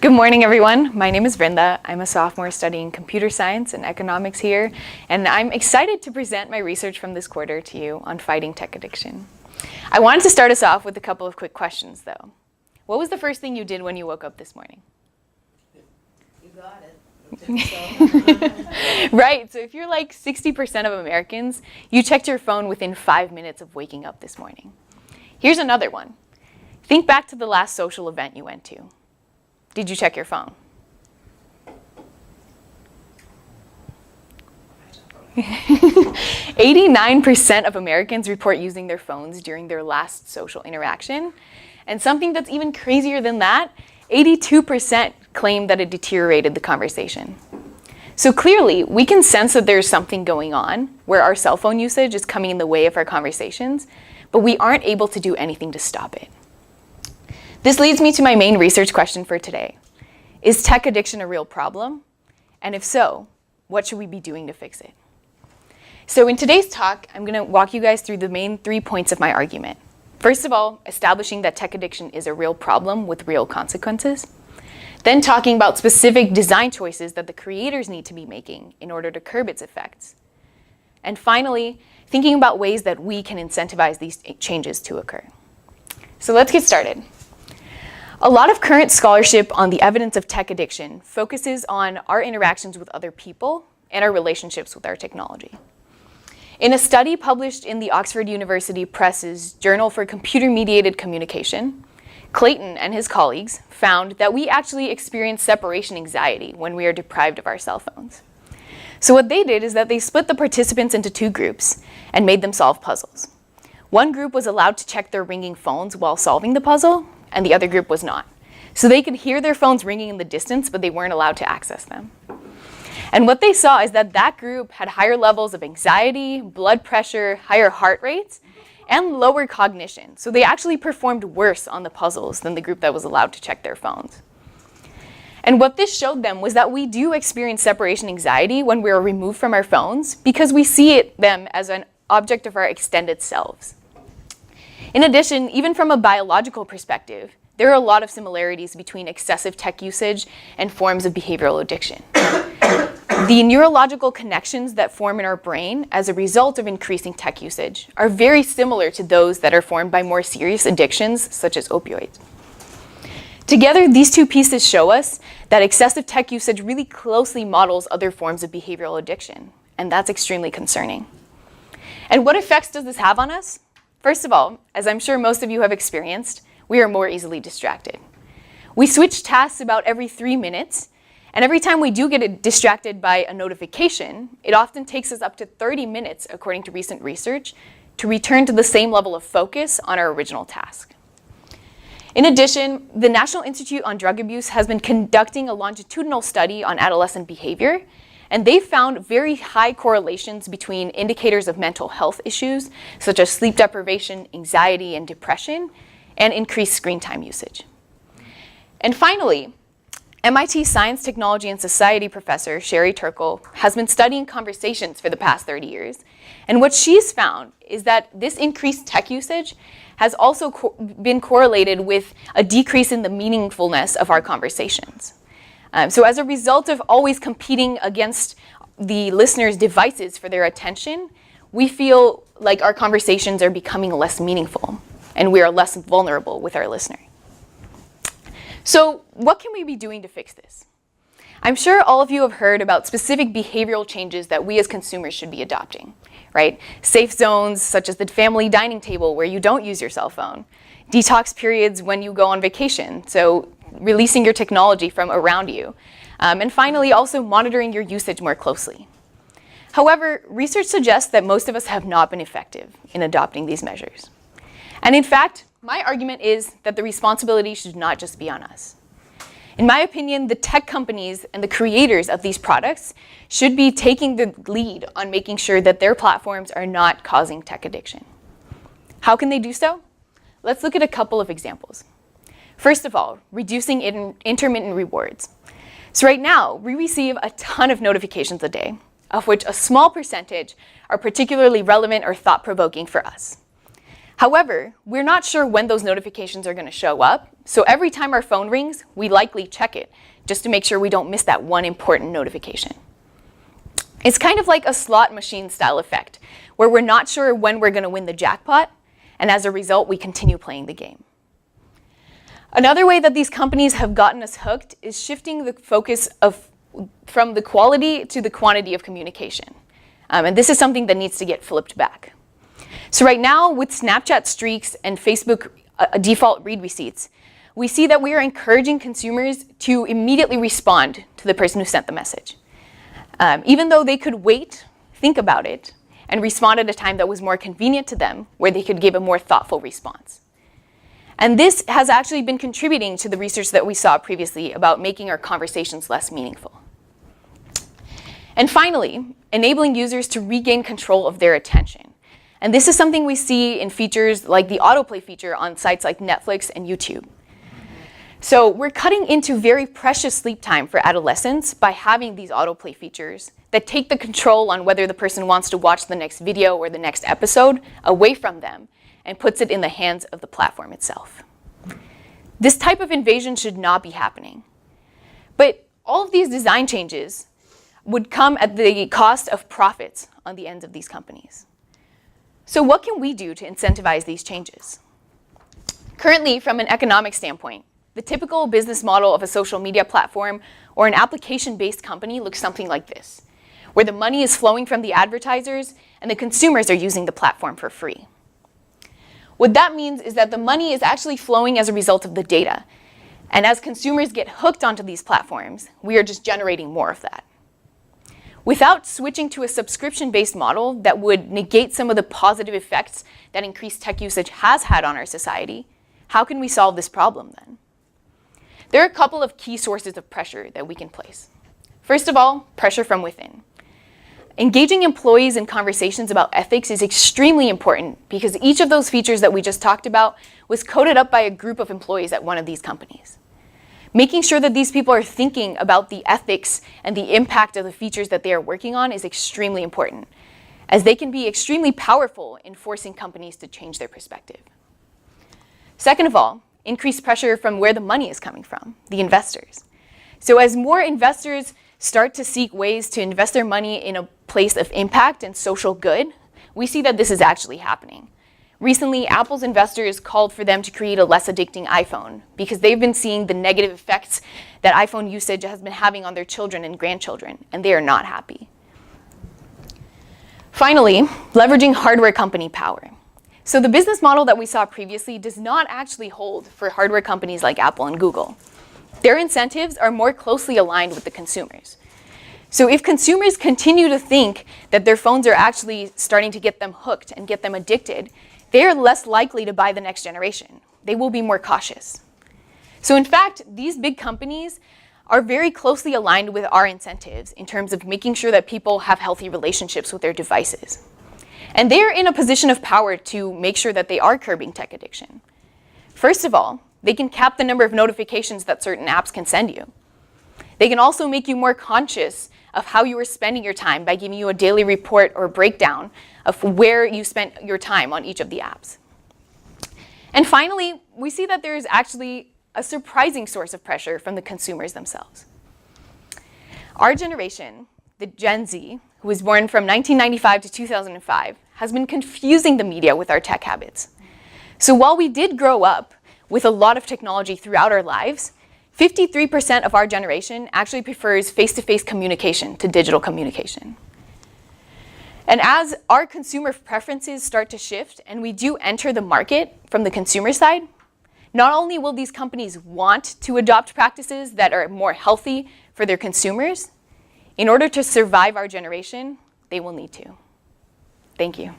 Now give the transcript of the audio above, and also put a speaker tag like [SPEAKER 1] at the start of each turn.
[SPEAKER 1] Good morning, everyone. My name is Vrinda. I'm a sophomore studying computer science and economics here, and I'm excited to present my research from this quarter to you on fighting tech addiction. I wanted to start us off with a couple of quick questions, though. What was the first thing you did when you woke up this morning?
[SPEAKER 2] You got it.
[SPEAKER 1] Right, so if you're like 60% of Americans, you checked your phone within 5 minutes of waking up this morning. Here's another one. Think back to the last social event you went to. Did you check your phone? 89% of Americans report using their phones during their last social interaction. And something that's even crazier than that, 82% claim that it deteriorated the conversation. So clearly, we can sense that there's something going on where our cell phone usage is coming in the way of our conversations, but we aren't able to do anything to stop it. This leads me to my main research question for today. Is tech addiction a real problem? And if so, what should we be doing to fix it? So in today's talk, I'm going to walk you guys through the main 3 points of my argument. First of all, establishing that tech addiction is a real problem with real consequences. Then talking about specific design choices that the creators need to be making in order to curb its effects. And finally, thinking about ways that we can incentivize these changes to occur. So let's get started. A lot of current scholarship on the evidence of tech addiction focuses on our interactions with other people and our relationships with our technology. In a study published in the Oxford University Press's Journal for Computer-Mediated Communication, Clayton and his colleagues found that we actually experience separation anxiety when we are deprived of our cell phones. So what they did is that they split the participants into 2 groups and made them solve puzzles. One group was allowed to check their ringing phones while solving the puzzle, and the other group was not. So they could hear their phones ringing in the distance, but they weren't allowed to access them. And what they saw is that that group had higher levels of anxiety, blood pressure, higher heart rates, and lower cognition. So they actually performed worse on the puzzles than the group that was allowed to check their phones. And what this showed them was that we do experience separation anxiety when we are removed from our phones because we see them as an object of our extended selves. In addition, even from a biological perspective, there are a lot of similarities between excessive tech usage and forms of behavioral addiction. The neurological connections that form in our brain as a result of increasing tech usage are very similar to those that are formed by more serious addictions, such as opioids. Together, these 2 pieces show us that excessive tech usage really closely models other forms of behavioral addiction, and that's extremely concerning. And what effects does this have on us? First of all, as I'm sure most of you have experienced, we are more easily distracted. We switch tasks about every 3 minutes, and every time we do get distracted by a notification, it often takes us up to 30 minutes, according to recent research, to return to the same level of focus on our original task. In addition, the National Institute on Drug Abuse has been conducting a longitudinal study on adolescent behavior, and they found very high correlations between indicators of mental health issues, such as sleep deprivation, anxiety, and depression, and increased screen time usage. And finally, MIT Science, Technology, and Society professor Sherry Turkle has been studying conversations for the past 30 years. And what she's found is that this increased tech usage has also been correlated with a decrease in the meaningfulness of our conversations. So as a result of always competing against the listener's devices for their attention, we feel like our conversations are becoming less meaningful and we are less vulnerable with our listener. So what can we be doing to fix this? I'm sure all of you have heard about specific behavioral changes that we as consumers should be adopting, right? Safe zones such as the family dining table where you don't use your cell phone. Detox periods when you go on vacation, so releasing your technology from around you. And finally, also monitoring your usage more closely. However, research suggests that most of us have not been effective in adopting these measures. And in fact, my argument is that the responsibility should not just be on us. In my opinion, the tech companies and the creators of these products should be taking the lead on making sure that their platforms are not causing tech addiction. How can they do so? Let's look at a couple of examples. First of all, reducing intermittent rewards. So right now, we receive a ton of notifications a day, of which a small percentage are particularly relevant or thought-provoking for us. However, we're not sure when those notifications are going to show up, so every time our phone rings, we likely check it just to make sure we don't miss that one important notification. It's kind of like a slot machine style effect, where we're not sure when we're going to win the jackpot, and as a result, we continue playing the game. Another way that these companies have gotten us hooked is shifting the focus from the quality to the quantity of communication. And this is something that needs to get flipped back. So right now, with Snapchat streaks and Facebook default read receipts, we see that we are encouraging consumers to immediately respond to the person who sent the message. Even though they could wait, think about it, and respond at a time that was more convenient to them, where they could give a more thoughtful response. And this has actually been contributing to the research that we saw previously about making our conversations less meaningful. And finally, enabling users to regain control of their attention. And this is something we see in features like the autoplay feature on sites like Netflix and YouTube. So we're cutting into very precious sleep time for adolescents by having these autoplay features that take the control on whether the person wants to watch the next video or the next episode away from them and puts it in the hands of the platform itself. This type of invasion should not be happening. But all of these design changes would come at the cost of profits on the ends of these companies. So what can we do to incentivize these changes? Currently, from an economic standpoint, the typical business model of a social media platform or an application-based company looks something like this, where the money is flowing from the advertisers and the consumers are using the platform for free. What that means is that the money is actually flowing as a result of the data. And as consumers get hooked onto these platforms, we are just generating more of that. Without switching to a subscription-based model that would negate some of the positive effects that increased tech usage has had on our society, how can we solve this problem then? There are a couple of key sources of pressure that we can place. First of all, pressure from within. Engaging employees in conversations about ethics is extremely important because each of those features that we just talked about was coded up by a group of employees at one of these companies. Making sure that these people are thinking about the ethics and the impact of the features that they are working on is extremely important, as they can be extremely powerful in forcing companies to change their perspective. Second of all, increased pressure from where the money is coming from, the investors. So as more investors start to seek ways to invest their money in a place of impact and social good, we see that this is actually happening. Recently, Apple's investors called for them to create a less addicting iPhone because they've been seeing the negative effects that iPhone usage has been having on their children and grandchildren, and they are not happy. Finally, leveraging hardware company power. So the business model that we saw previously does not actually hold for hardware companies like Apple and Google. Their incentives are more closely aligned with the consumers. So if consumers continue to think that their phones are actually starting to get them hooked and get them addicted, they are less likely to buy the next generation. They will be more cautious. So in fact, these big companies are very closely aligned with our incentives in terms of making sure that people have healthy relationships with their devices. And they are in a position of power to make sure that they are curbing tech addiction. First of all, they can cap the number of notifications that certain apps can send you. They can also make you more conscious of how you are spending your time by giving you a daily report or breakdown of where you spent your time on each of the apps. And finally, we see that there is actually a surprising source of pressure from the consumers themselves. Our generation, the Gen Z, who was born from 1995 to 2005, has been confusing the media with our tech habits. So while we did grow up with a lot of technology throughout our lives, 53% of our generation actually prefers face-to-face communication to digital communication. And as our consumer preferences start to shift and we do enter the market from the consumer side, not only will these companies want to adopt practices that are more healthy for their consumers, in order to survive our generation, they will need to. Thank you.